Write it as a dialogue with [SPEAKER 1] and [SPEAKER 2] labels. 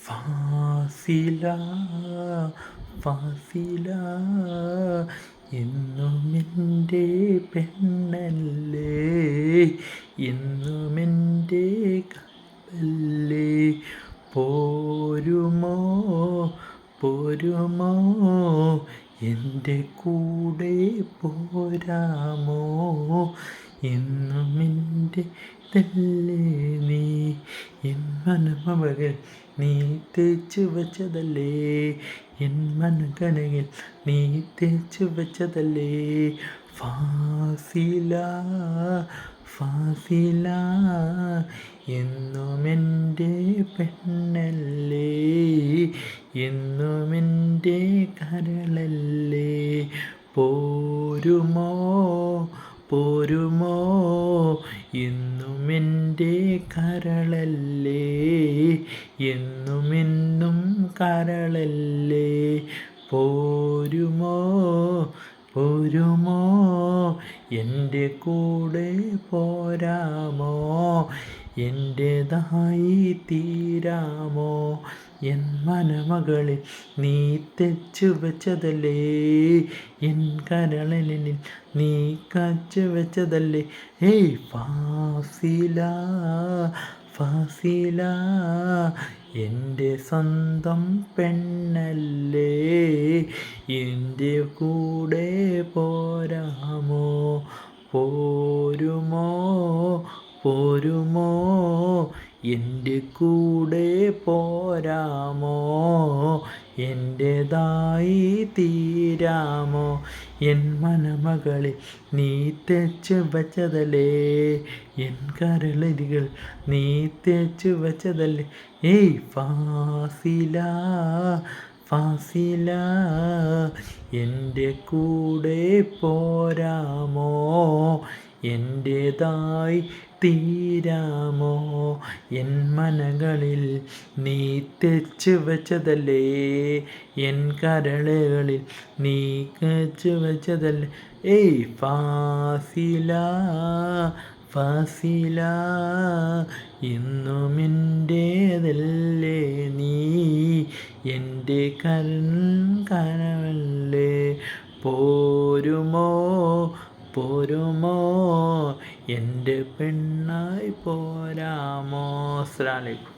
[SPEAKER 1] ഫാസില ഫാസില എന്നുമെൻ്റെ പെണ്ണല്ലേ, എന്നുമെൻ്റെ കൽബല്ലേ. പോരുമോ പോരുമോ എൻ്റെ കൂടെ പോരാമോ, എന്നുമെൻ്റെ തല്ലേ നീ. എൻ മനമകൾ നീ തേച്ചു വച്ചതല്ലേ, എൻ മനകനയിൽ നീ തേച്ചു വച്ചതല്ലേ. ഫാസില ഫാസില എന്നുമെൻ്റെ പെണ്ണല്ലേ, എന്നുമെൻ്റെ കരളല്ലേ. പോരുമോ പോരുമോ എന്നുമെൻ്റെ കരളല്ലേ, എന്നുമെന്നും കരളല്ലേ. പോരുമോ പോരുമോ എൻ്റെ കൂടെ പോരാമോ, എൻ്റേതായി തീരാമോ. എൻ മനമകളിൽ നീ തെച്ചു വെച്ചതല്ലേ, എൻ കരളിൽ നീ കാച്ചു വെച്ചതല്ലേ. ഏയ് ഫാസില ഫാസില എൻ്റെ സ്വന്തം പെണ്ണല്ലേ, എൻ്റെ കൂടെ പോരാമോ. പോരുമോ പോരുമോ എൻ്റെ കൂടെ പോരാമോ, എൻ്റേതായി തീരാമോ. എൻ മനമകളിൽ നീ തേച്ചു വച്ചതല്ലേ, എൻ കരളികൾ നീ തേച്ചു വച്ചതല്ലേ. ഏയ് ഫാസില ഫാസില എൻ്റെ കൂടെ പോരാമോ, എൻ്റേതായി തീരാമോ. എൻ മനകളിൽ നീ തെച്ചു വെച്ചതല്ലേ, എൻ കരളുകളിൽ നീ കച്ചു വെച്ചതല്ലേ. ഏയ് ഫാസില ഫാസില എന്നും എൻ്റേതല്ലേ നീ, എൻ്റെ കരളല്ലേ. പോരുമോ പോരുമോ എൻ്റെ പെണ്ണായി പോരാമോ. അസ്സലാമു അലൈക്കും.